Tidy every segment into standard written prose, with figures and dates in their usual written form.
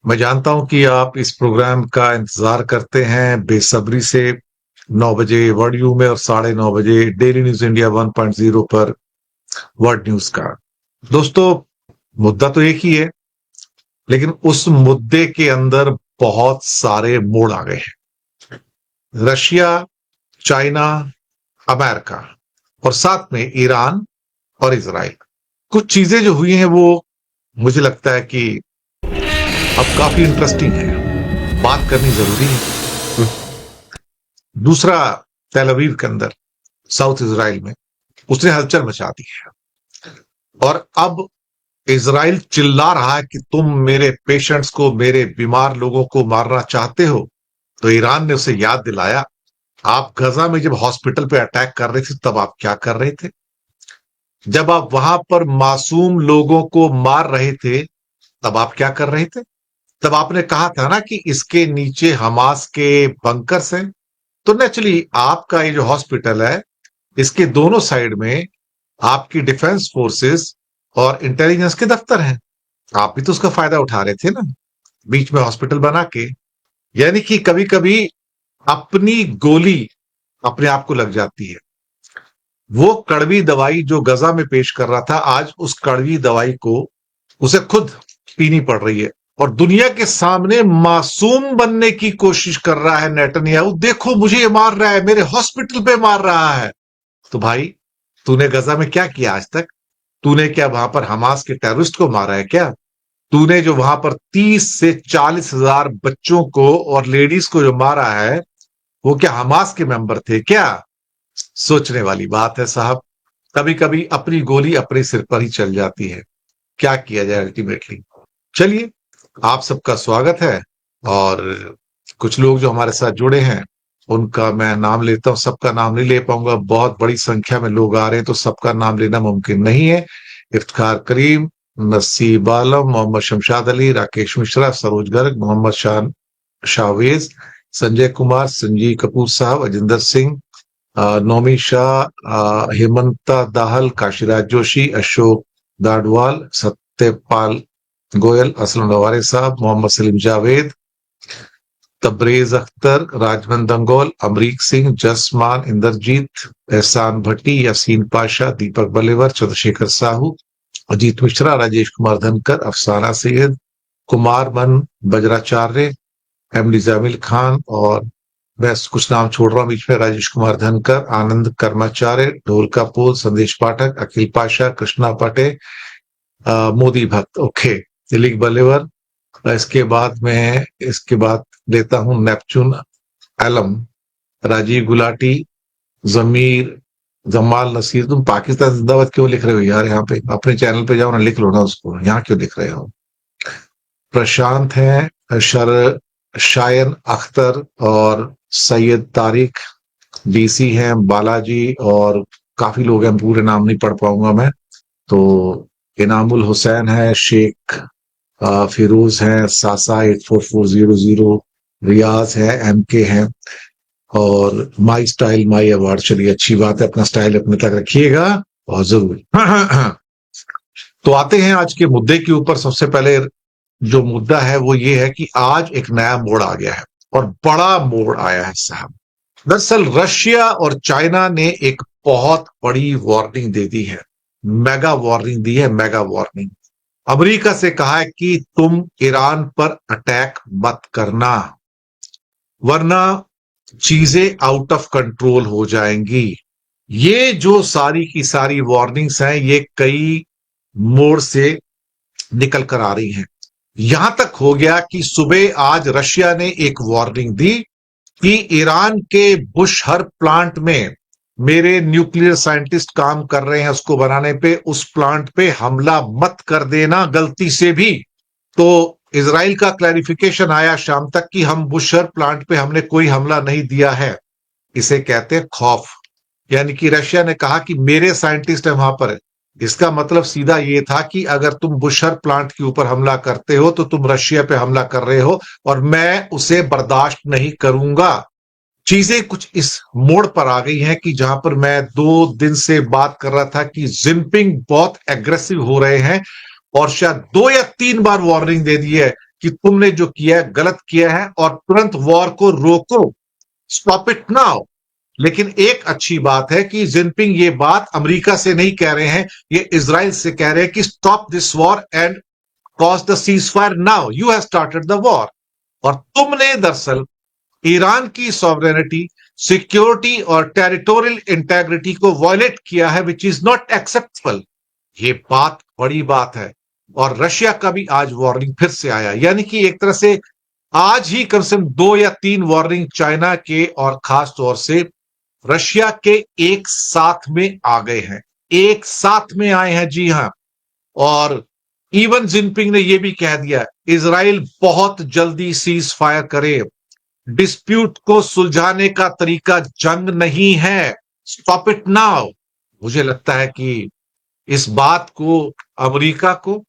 मैं जानता हूं कि आप इस प्रोग्राम का इंतजार करते हैं बेसब्री से। 9 बजे वर्ल्ड न्यूज में और 9:30 बजे डेली न्यूज इंडिया 1.0 पर वर्ल्ड न्यूज का। दोस्तों, मुद्दा तो एक ही है, लेकिन उस मुद्दे के अंदर बहुत सारे मोड़ आ गए हैं। रशिया, चाइना, अमेरिका और साथ में ईरान और इजराइल। कुछ चीजें जो हुई हैं वो मुझे लगता है कि अब काफी इंटरेस्टिंग है, बात करनी जरूरी है। दूसरा, तेल अवीव के अंदर साउथ इजराइल में उसने हलचल मचा दी है और अब इजराइल चिल्ला रहा है कि तुम मेरे पेशेंट्स को, मेरे बीमार लोगों को मारना चाहते हो। तो ईरान ने उसे याद दिलाया, आप गजा में जब हॉस्पिटल पे अटैक कर रहे थे तब आप क्या कर रहे थे? जब आप वहां पर मासूम लोगों को मार रहे थे तब आप क्या कर रहे थे? तब आपने कहा था ना कि इसके नीचे हमास के बंकर्स हैं। तो नेचुरली आपका ये जो हॉस्पिटल है, इसके दोनों साइड में आपकी डिफेंस फोर्सेस और इंटेलिजेंस के दफ्तर हैं। आप भी तो उसका फायदा उठा रहे थे ना, बीच में हॉस्पिटल बना के। यानी कि कभी कभी अपनी गोली अपने आप को लग जाती है। वो कड़वी दवाई जो गजा में पेश कर रहा था, आज उस कड़वी दवाई को उसे खुद पीनी पड़ रही है और दुनिया के सामने मासूम बनने की कोशिश कर रहा है नेतन्याहू। देखो मुझे ये मार रहा है, मेरे हॉस्पिटल पे मार रहा है। तो भाई, तूने गजा में क्या किया आज तक? तूने क्या वहां पर हमास के टेररिस्ट को मारा है क्या? तूने जो वहां पर 30 से 40 हजार बच्चों को और लेडीज को जो मारा है, वो क्या हमास के मेंबर थे क्या? सोचने वाली बात है साहब। कभी कभी अपनी गोली अपने सिर पर ही चल जाती है, क्या किया जाए अल्टीमेटली। चलिए, आप सबका स्वागत है। और कुछ लोग जो हमारे साथ जुड़े हैं उनका मैं नाम लेता हूं। सबका नाम नहीं ले पाऊंगा, बहुत बड़ी संख्या में लोग आ रहे हैं तो सबका नाम लेना मुमकिन नहीं है। इफ्तिखार करीम, नसीब आलम, मोहम्मद शमशाद अली, राकेश मिश्रा, सरोज गर्ग, मोहम्मद शाहवेज, संजय कुमार, संजीव कपूर साहब, अजिंदर सिंह, नौमी शाह, हेमंता दाहल, काशीराज जोशी, अशोक दाडवाल, सत्यपाल गोयल, असलम नवारे साहब, मोहम्मद सलीम जावेद, तबरेज अख्तर, राजवन दंगोल, अमरीक सिंह, जसमान, इंद्रजीत, एहसान भट्टी, यासीन पाशा, दीपक बलेवर, चंद्रशेखर साहू, अजीत मिश्रा, राजेश कुमार धनकर, अफसाना सैयद, कुमार मन बजराचार्य, एमडी जामिल खान, और मैं कुछ नाम छोड़ रहा हूं बीच में, राजेश कुमार धनकर, आनंद कर्माचार्य, ढोलका पोल, संदेश पाठक, अखिल पाशा, कृष्णा पटे, मोदी भक्त, ओके, दिलीप बलेवर। इसके बाद लेता हूं नेपचून आलम, राजीव गुलाटी, जमीर, जमाल नसीर। तुम पाकिस्तान जिंदाबाद क्यों लिख रहे हो यार? यहाँ पे अपने चैनल पे जाओ ना, लिख लो ना उसको, यहाँ क्यों लिख रहे हो? प्रशांत है, शायन अख्तर और सैयद तारिक, डीसी हैं बालाजी, और काफी लोग हैं, पूरे नाम नहीं पढ़ पाऊंगा मैं। तो इनामुल हुसैन है, शेख फिरोज है, सासा 84400, रियाज है, एमके है, और माई स्टाइल माई अवार्ड। चलिए, अच्छी बात है, अपना स्टाइल अपने तक रखिएगा बहुत जरूरी। तो आते हैं आज के मुद्दे के ऊपर। सबसे पहले जो मुद्दा है वो ये है कि आज एक नया मोड़ आ गया है और बड़ा मोड़ आया है साहब। दरअसल रशिया और चाइना ने एक बहुत बड़ी वार्निंग दे दी है, मेगा वार्निंग दी है, मेगा वार्निंग। अमेरिका से कहा है कि तुम ईरान पर अटैक मत करना, वरना चीजें आउट ऑफ कंट्रोल हो जाएंगी। ये जो सारी की सारी वार्निंग्स हैं, ये कई मोड़ से निकल कर आ रही हैं। यहां तक हो गया कि सुबह आज रशिया ने एक वार्निंग दी कि ईरान के बुशहर प्लांट में मेरे न्यूक्लियर साइंटिस्ट काम कर रहे हैं उसको बनाने पे, उस प्लांट पे हमला मत कर देना गलती से भी। तो इजराइल का क्लैरिफिकेशन आया शाम तक कि हम बुशहर प्लांट पे हमने कोई हमला नहीं दिया है। इसे कहते हैं खौफ। यानी कि रशिया ने कहा कि मेरे साइंटिस्ट है वहां पर। इसका मतलब सीधा ये था कि अगर तुम बुशहर प्लांट के ऊपर हमला करते हो तो तुम रशिया पे हमला कर रहे हो और मैं उसे बर्दाश्त नहीं करूंगा। चीजें कुछ इस मोड़ पर आ गई हैं कि जहां पर मैं 2 दिन से बात कर रहा था कि जिनपिंग बहुत एग्रेसिव हो रहे हैं और शायद 2 या 3 बार वार्निंग दे दी है कि तुमने जो किया है गलत किया है और तुरंत वॉर को रोको, स्टॉप इट नाउ। लेकिन एक अच्छी बात है कि जिनपिंग ये बात अमेरिका से नहीं कह रहे हैं, ये इजराइल से कह रहे हैं कि stop this war and cause the cease fire now, you have started the war. और तुमने दरअसल ईरान की सॉवरेनिटी, सिक्योरिटी और टेरिटोरियल इंटेग्रिटी को वायलेट किया है, विच इज नॉट एक्सेप्टेबल। ये बात बड़ी बात है। और रशिया का भी आज वार्निंग फिर से आया, यानी कि एक तरह से आज ही कम से कम 2 या 3 वार्निंग चाइना के और खास तौर से रशिया के एक साथ में आ गए हैं, एक साथ में आए हैं, जी हां। और इवन जिनपिंग ने यह भी कह दिया इजराइल बहुत जल्दी सीज फायर करे, डिस्प्यूट को सुलझाने का तरीका जंग नहीं है, स्टॉप इट नाउ। मुझे लगता है कि इस बात को अमेरिका को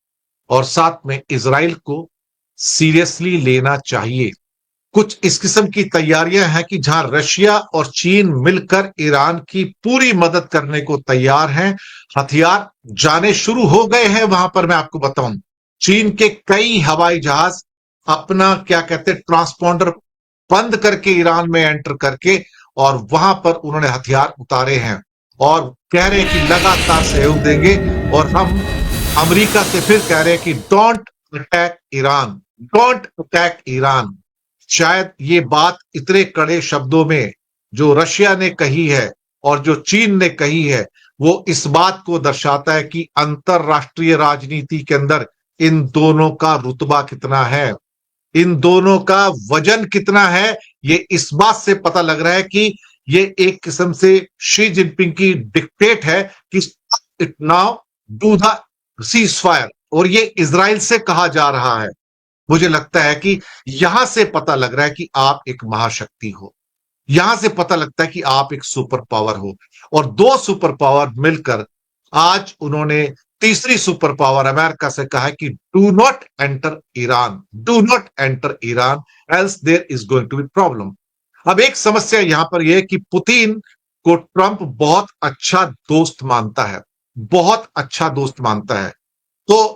और साथ में इजराइल को सीरियसली लेना चाहिए। कुछ इस किस्म की तैयारियां हैं कि जहां रशिया और चीन मिलकर ईरान की पूरी मदद करने को तैयार हैं। हथियार जाने शुरू हो गए हैं वहां पर। मैं आपको बताऊं, चीन के कई हवाई जहाज अपना क्या कहते हैं ट्रांसपॉन्डर बंद करके ईरान में एंटर करके और वहां पर उन्होंने हथियार उतारे हैं और कह रहे हैं कि लगातार सहयोग देंगे। और हम अमेरिका से फिर कह रहे हैं कि don't attack Iran, don't attack Iran. शायद ये बात इतने कड़े शब्दों में जो रशिया ने कही है और जो चीन ने कही है, वो इस बात को दर्शाता है कि अंतरराष्ट्रीय राजनीति के अंदर इन दोनों का रुतबा कितना है, इन दोनों का वजन कितना है। ये इस बात से पता लग रहा है कि ये एक किस्म से शी जिनपिंग की डिक्टेट है कि it now, do the cease fire. और ये इजराइल से कहा जा रहा है। मुझे लगता है कि यहां से पता लग रहा है कि आप एक महाशक्ति हो, यहां से पता लगता है कि आप एक सुपर पावर हो। और 2 सुपर पावर मिलकर आज उन्होंने तीसरी सुपर पावर अमेरिका से कहा है कि do not enter Iran, do not enter Iran else there is going to be problem. अब एक समस्या यहां पर यह है कि पुतिन को ट्रंप बहुत अच्छा दोस्त मानता है, बहुत अच्छा दोस्त मानता है। तो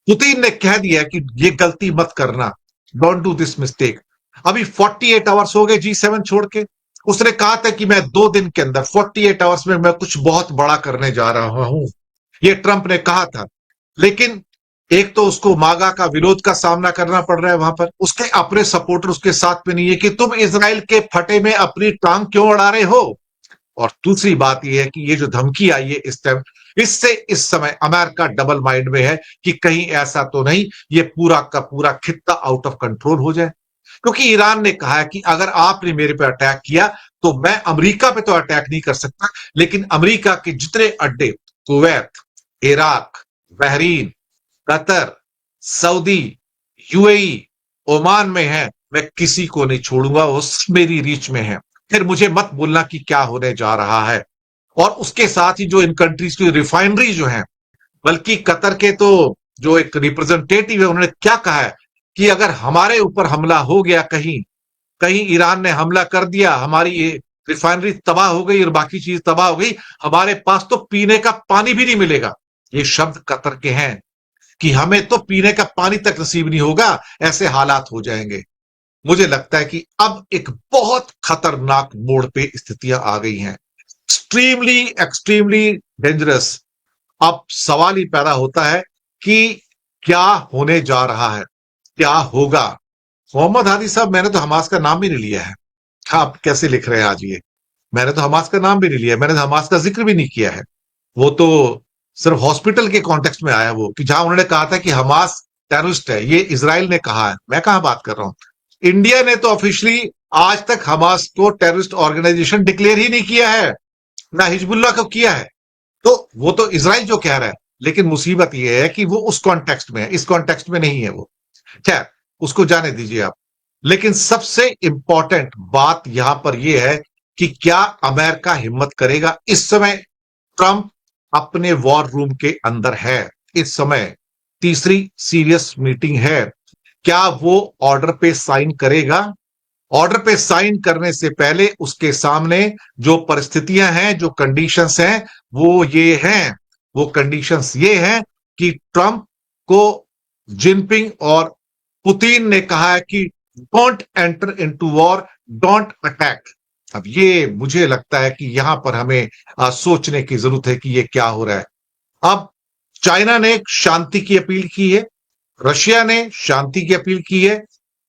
पुतिन ने कह दिया कि ये गलती मत करना, डोंट डू दिस मिस्टेक। अभी 48 आवर्स हो गए G7 छोड़ के। उसने कहा था कि मैं 2 दिन के अंदर 48 आवर्स में मैं कुछ बहुत बड़ा करने जा रहा हूं, ये ट्रंप ने कहा था। लेकिन एक तो उसको मागा का विरोध का सामना करना पड़ रहा है वहां पर, उसके अपने सपोर्टर उसके साथ में नहीं है कि तुम इजराइल के फटे में अपनी टांग क्यों अड़ा रहे हो। और दूसरी बात यह है कि ये जो धमकी आई है इस टाइम, इससे इस समय अमेरिका डबल माइंड में है कि कहीं ऐसा तो नहीं ये पूरा का पूरा खित्ता आउट ऑफ कंट्रोल हो जाए। क्योंकि ईरान ने कहा है कि अगर आपने मेरे पे अटैक किया तो मैं अमेरिका पे तो अटैक नहीं कर सकता, लेकिन अमेरिका के जितने अड्डे Kuwait, Iraq, Bahrain, Qatar, Saudi, UAE, Oman में है, मैं किसी को नहीं छोड़ूंगा, वो मेरी रीच में है। फिर मुझे मत बोलना कि क्या होने जा रहा है। और उसके साथ ही जो इन कंट्रीज की रिफाइनरी जो है, बल्कि कतर के तो जो एक रिप्रेजेंटेटिव है उन्होंने क्या कहा है कि अगर हमारे ऊपर हमला हो गया, कहीं कहीं ईरान ने हमला कर दिया, हमारी ये रिफाइनरी तबाह हो गई और बाकी चीज तबाह हो गई, हमारे पास तो पीने का पानी भी नहीं मिलेगा। ये शब्द कतर के हैं कि हमें तो पीने का पानी तक नसीब नहीं होगा, ऐसे हालात हो जाएंगे। मुझे लगता है कि अब एक बहुत खतरनाक मोड़ पे स्थितियां आ गई हैं, एक्सट्रीमली एक्सट्रीमली डेंजरस। अब सवाल ही पैदा होता है कि क्या होने जा रहा है, क्या होगा। मोहम्मद हादी साहब, मैंने तो हमास का नाम भी नहीं लिया है। आप कैसे लिख रहे हैं आज ये? मैंने तो हमास का नाम भी नहीं लिया, मैंने तो हमास का जिक्र भी नहीं किया है। वो तो सिर्फ हॉस्पिटल के कॉन्टेक्स्ट में आया वो, कि जहां उन्होंने कहा था कि हमास टेररिस्ट है, ये इजराइल ने कहा है। मैं कहां बात कर रहा हूं, इंडिया ने तो ऑफिशियली आज तक हमास को टेररिस्ट ऑर्गेनाइजेशन डिक्लेयर ही नहीं किया है, ना हिजबुल्लाह को किया है। तो वो तो इजराइल जो कह रहा है, लेकिन मुसीबत यह है कि वो उस कॉन्टेक्स्ट में है, इस कॉन्टेक्स्ट में नहीं है वो। खैर, उसको जाने दीजिए आप। लेकिन सबसे इंपॉर्टेंट बात यहां पर यह है कि क्या अमेरिका हिम्मत करेगा। इस समय ट्रंप अपने वॉर रूम के अंदर है, इस समय तीसरी सीरियस मीटिंग है। क्या वो ऑर्डर पे साइन करेगा? ऑर्डर पे साइन करने से पहले उसके सामने जो परिस्थितियां हैं, जो कंडीशंस हैं, वो ये हैं, वो कंडीशंस ये हैं कि ट्रंप को जिनपिंग और पुतिन ने कहा है कि don't enter into war, don't attack. अब ये मुझे लगता है कि यहां पर हमें सोचने की जरूरत है कि ये क्या हो रहा है। अब चाइना ने शांति की अपील की है, रशिया ने शांति की अपील की है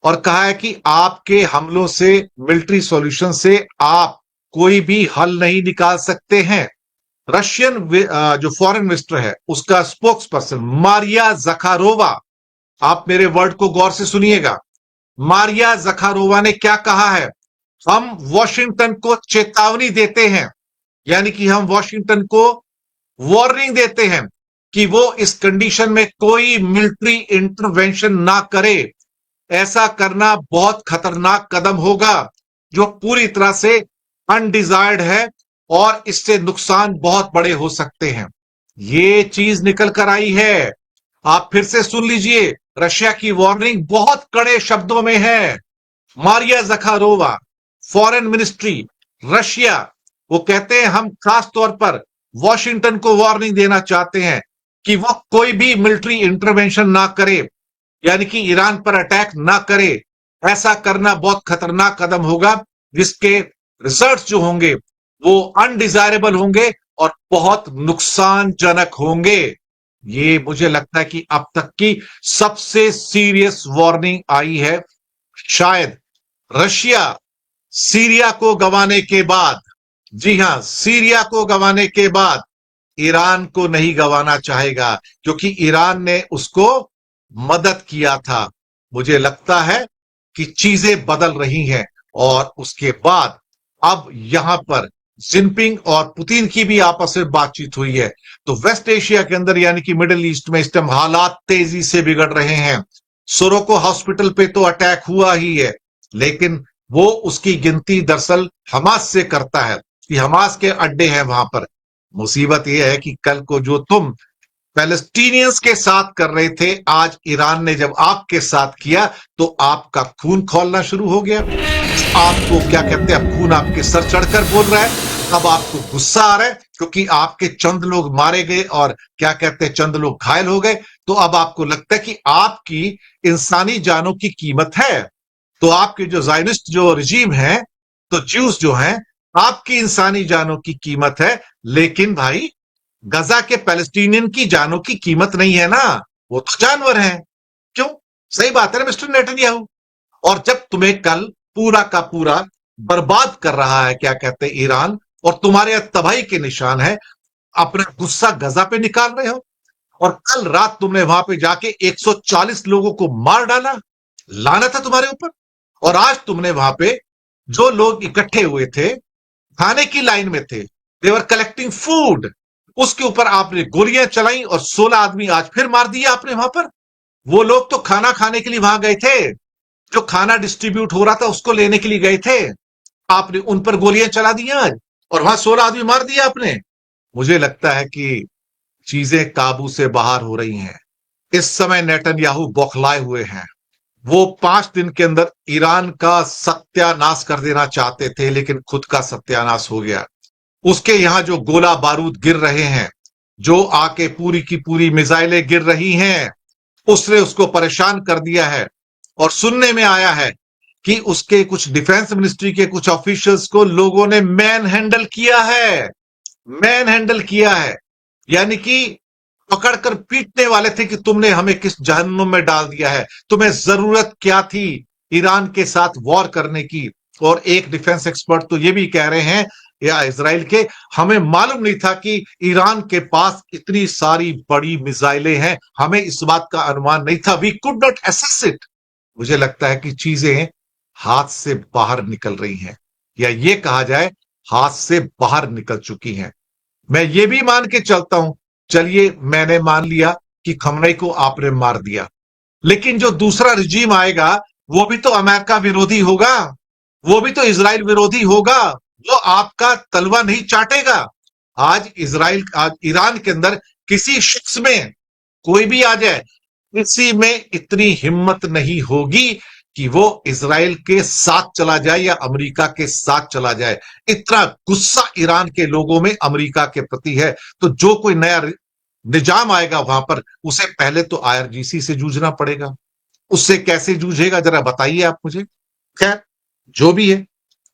और कहा है कि आपके हमलों से, मिलिट्री सॉल्यूशन से आप कोई भी हल नहीं निकाल सकते हैं। रशियन जो फॉरेन मिनिस्टर है उसका स्पोक्स पर्सन मारिया जखारोवा, आप मेरे वर्ड को गौर से सुनिएगा, मारिया जखारोवा ने क्या कहा है, हम वॉशिंगटन को चेतावनी देते हैं, यानी कि हम वॉशिंगटन को वार्निंग देते हैं कि वो इस कंडीशन में कोई मिलिट्री इंटरवेंशन ना करे। ऐसा करना बहुत खतरनाक कदम होगा जो पूरी तरह से अनडिजायर्ड है और इससे नुकसान बहुत बड़े हो सकते हैं। ये चीज निकल कर आई है, आप फिर से सुन लीजिए, रशिया की वार्निंग बहुत कड़े शब्दों में है। Maria Zakharova, foreign ministry Russia, वो कहते हैं हम खास तौर पर वॉशिंगटन को वार्निंग देना चाहते हैं कि वो कोई भी मिलिट्री इंटरवेंशन ना करे, यानी कि ईरान पर अटैक ना करे। ऐसा करना बहुत खतरनाक कदम होगा जिसके रिजल्ट्स जो होंगे वो अनडिजायरेबल होंगे और बहुत नुकसानजनक होंगे। ये मुझे लगता है कि अब तक की सबसे सीरियस वार्निंग आई है। शायद रशिया सीरिया को गंवाने के बाद, जी हां, सीरिया को गंवाने के बाद ईरान को नहीं गंवाना चाहेगा, क्योंकि ईरान ने उसको मदद किया था। मुझे लगता है कि चीजें बदल रही हैं और उसके बाद अब यहां पर जिनपिंग और पुतिन की भी आपस में बातचीत हुई है। तो वेस्ट एशिया के अंदर यानी कि मिडिल ईस्ट में इस टाइम हालात तेजी से बिगड़ रहे हैं। सोरोको हॉस्पिटल पे तो अटैक हुआ ही है, लेकिन वो उसकी गिनती दरअसल हमास से करता है कि हमास के अड्डे हैं वहां पर। मुसीबत यह है कि कल को जो तुम पैलेस्टीनियंस के साथ कर रहे थे, आज ईरान ने जब आपके साथ किया तो आपका खून खौलना शुरू हो गया। आपको क्या कहते हैं, अब खून आपके सर चढ़कर बोल रहा है। अब आपको गुस्सा आ रहा है क्योंकि आपके चंद लोग मारे गए और क्या कहते हैं चंद लोग घायल हो गए। तो अब आपको लगता है कि आपकी इंसानी जानों की कीमत है। तो आपके जो जायनिस्ट जो रिजीम है, तो ज्यूस जो हैं, आपकी इंसानी जानों की कीमत है, लेकिन भाई गजा के पैलेस्टीनियन की जानों की कीमत नहीं है ना, वो तो जानवर हैं। क्यों? सही बात है ना मिस्टर नेतन्याहू। और जब तुम्हें कल पूरा का पूरा बर्बाद कर रहा है क्या कहते हैं ईरान, और तुम्हारे यहां तबाही के निशान है, अपना गुस्सा गजा पे निकाल रहे हो, और कल रात तुमने वहां पे जाके 140 लोगों को मार डाला, लानत है तुम्हारे ऊपर। और आज तुमने वहां पे जो लोग इकट्ठे हुए थे, खाने की लाइन में थे, देवर कलेक्टिंग फूड, उसके ऊपर आपने गोलियां चलाई और 16 आदमी आज फिर मार दिया आपने वहां पर। वो लोग तो खाना खाने के लिए वहां गए थे, जो खाना डिस्ट्रीब्यूट हो रहा था उसको लेने के लिए गए थे, आपने उन पर गोलियां चला दी आज और वहां 16 आदमी मार दिया आपने। मुझे लगता है कि चीजें काबू से बाहर हो रही हैं। इस समय नेतन्याहू बौखलाए हुए हैं। वो 5 दिन के अंदर ईरान का सत्यानाश कर देना चाहते थे, लेकिन खुद का सत्यानाश हो गया। उसके यहां जो गोला बारूद गिर रहे हैं, जो आके पूरी की पूरी मिसाइलें गिर रही हैं, उसने उसको परेशान कर दिया है। और सुनने में आया है कि उसके कुछ डिफेंस मिनिस्ट्री के कुछ ऑफिशियल्स को लोगों ने मैन हैंडल किया है, मैन हैंडल किया है, यानी कि पकड़कर पीटने वाले थे कि तुमने हमें किस जहन्नुम में डाल दिया है, तुम्हें जरूरत क्या थी ईरान के साथ वॉर करने की। और एक डिफेंस एक्सपर्ट तो ये भी कह रहे हैं, या इजराइल के, हमें मालूम नहीं था कि ईरान के पास इतनी सारी बड़ी मिसाइलें हैं, हमें इस बात का अनुमान नहीं था, we could not assess it. मुझे लगता है कि चीजें हाथ से बाहर निकल रही हैं, या ये कहा जाए हाथ से बाहर निकल चुकी हैं। मैं ये भी मान के चलता हूं, चलिए मैंने मान लिया कि खमनई को आपने मार दिया, लेकिन जो दूसरा रिजीम आएगा वो भी तो अमेरिका विरोधी होगा, वो भी तो इजराइल विरोधी होगा, वो आपका तलवा नहीं चाटेगा। आज ईरान के अंदर किसी शख्स में कोई भी आ जाए, किसी में इतनी हिम्मत नहीं होगी कि वो इजराइल के साथ चला जाए या अमेरिका के साथ चला जाए। इतना गुस्सा ईरान के लोगों में अमेरिका के प्रति है। तो जो कोई नया निजाम आएगा वहां पर, उसे पहले तो आईआरजीसी से जूझना पड़ेगा। उससे कैसे जूझेगा जरा बताइए आप मुझे। खैर, जो भी है।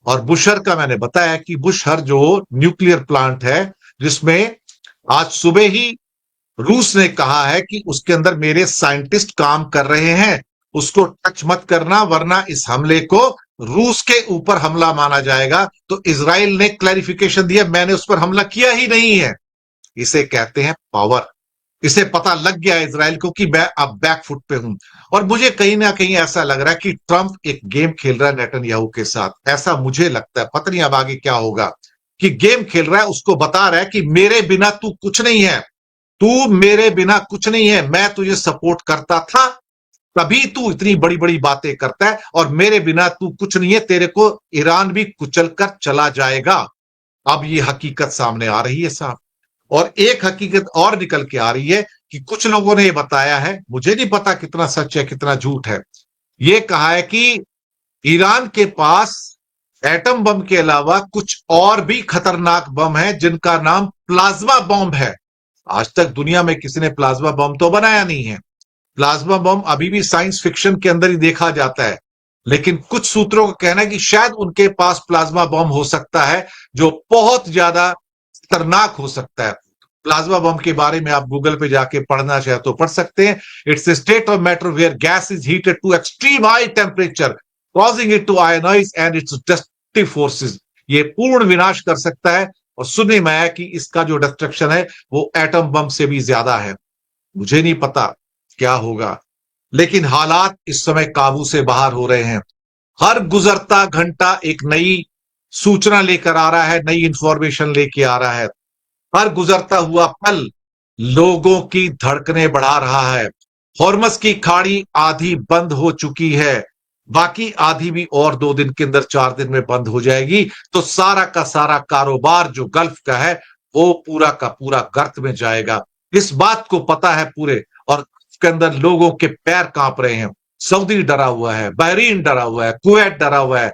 और बुशहर का मैंने बताया कि बुशहर जो न्यूक्लियर प्लांट है, जिसमें आज सुबह ही रूस ने कहा है कि उसके अंदर मेरे साइंटिस्ट काम कर रहे हैं, उसको टच मत करना वरना इस हमले को रूस के ऊपर हमला माना जाएगा। तो इजराइल ने क्लैरिफिकेशन दिया, मैंने उस पर हमला किया ही नहीं है। इसे कहते हैं पावर। इसे पता लग गया इजराइल को कि मैं अब बैकफुट पे हूं। और मुझे कहीं ना कहीं ऐसा लग रहा है कि ट्रंप एक गेम खेल रहा है नेतन्याहू के साथ। ऐसा मुझे लगता है, पता नहीं अब आगे क्या होगा। कि गेम खेल रहा है, उसको बता रहा है कि मेरे बिना तू कुछ नहीं है, तू मेरे बिना कुछ नहीं है, मैं तुझे सपोर्ट करता था तभी तू इतनी बड़ी बड़ी बातें करता है, और मेरे बिना तू कुछ नहीं है, तेरे को ईरान भी कुचल कर चला जाएगा। अब ये हकीकत सामने आ रही है साहब। और एक हकीकत और निकल के आ रही है कि कुछ लोगों ने ये बताया है, मुझे नहीं पता कितना सच है कितना झूठ है, ये कहा है कि ईरान के पास एटम बम के अलावा कुछ और भी खतरनाक बम है जिनका नाम प्लाज्मा बम है। आज तक दुनिया में किसी ने प्लाज्मा बम तो बनाया नहीं है। प्लाज्मा बम अभी भी साइंस फिक्शन के अंदर ही देखा जाता है। लेकिन कुछ सूत्रों का कहना है कि शायद उनके पास प्लाज्मा बम हो सकता है जो बहुत ज्यादा खतरनाक हो सकता है। प्लाज्मा बम के बारे में आप गूगल पे जाके पढ़ना चाहे तो पढ़ सकते हैं। It's a state of matter where gas is heated to extreme high temperature causing it to ionise and its destructive forces. ये पूर्ण विनाश कर सकता है। और सुनने में आया कि इसका जो डिस्ट्रक्शन है वो एटम बम से भी ज्यादा है। मुझे नहीं पता क्या होगा, लेकिन हालात इस समय काबू से बाहर हो रहे हैं। हर गुजरता घंटा एक नई सूचना लेकर आ रहा है, नई इंफॉर्मेशन लेके आ रहा है। हर गुजरता हुआ पल लोगों की धड़कनें बढ़ा रहा है। हॉर्मस की खाड़ी आधी बंद हो चुकी है, बाकी आधी भी और 2 दिन के अंदर 4 दिन में बंद हो जाएगी। तो सारा का सारा कारोबार जो गल्फ का है वो पूरा का पूरा गर्त में जाएगा। इस बात को पता है पूरे, और उसके अंदर लोगों के पैर कांप रहे हैं। सऊदी डरा हुआ है, बहरीन डरा हुआ है, कुवैत डरा हुआ है,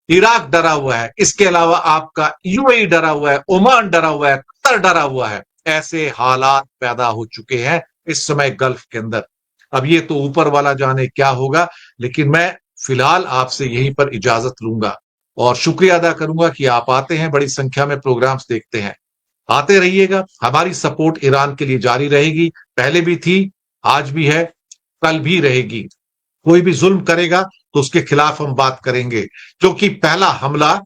इराक डरा हुआ है, इसके अलावा आपका यूएई डरा हुआ है, ओमान डरा हुआ है, कतर डरा हुआ है। ऐसे हालात पैदा हो चुके हैं इस समय गल्फ के अंदर। अब ये तो ऊपर वाला जाने क्या होगा, लेकिन मैं फिलहाल आपसे यहीं पर इजाजत लूंगा और शुक्रिया अदा करूंगा कि आप आते हैं, बड़ी संख्या में प्रोग्राम्स देखते हैं। आते रहिएगा, हमारी सपोर्ट ईरान के लिए जारी रहेगी, पहले भी थी, आज भी है, कल भी रहेगी। कोई भी जुल्म करेगा तो उसके खिलाफ हम बात करेंगे, क्योंकि पहला हमला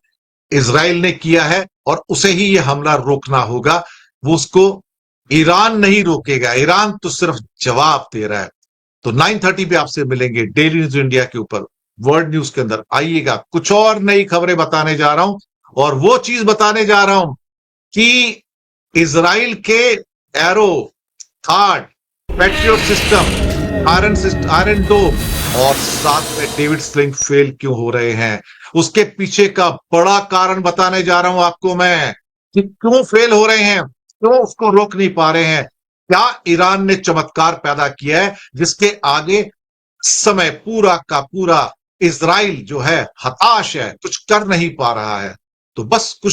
इजराइल ने किया है और उसे ही यह हमला रोकना होगा। वो उसको ईरान नहीं रोकेगा, ईरान तो सिर्फ जवाब दे रहा है। तो 9:30 पे आपसे मिलेंगे डेली न्यूज इंडिया के ऊपर, वर्ल्ड न्यूज के अंदर। आइएगा, कुछ और नई खबरें बताने जा रहा हूं, और वो चीज बताने जा रहा हूं कि इजराइल के Arrow, THAAD, Patriot system, Iron Dome और साथ में डेविड स्लिंग फेल क्यों हो रहे हैं, उसके पीछे का बड़ा कारण बताने जा रहा हूं आपको मैं कि क्यों फेल हो रहे हैं, क्यों उसको रोक नहीं पा रहे हैं। क्या ईरान ने चमत्कार पैदा किया है जिसके आगे समय पूरा का पूरा इजराइल जो है हताश है, कुछ कर नहीं पा रहा है। तो बस कुछ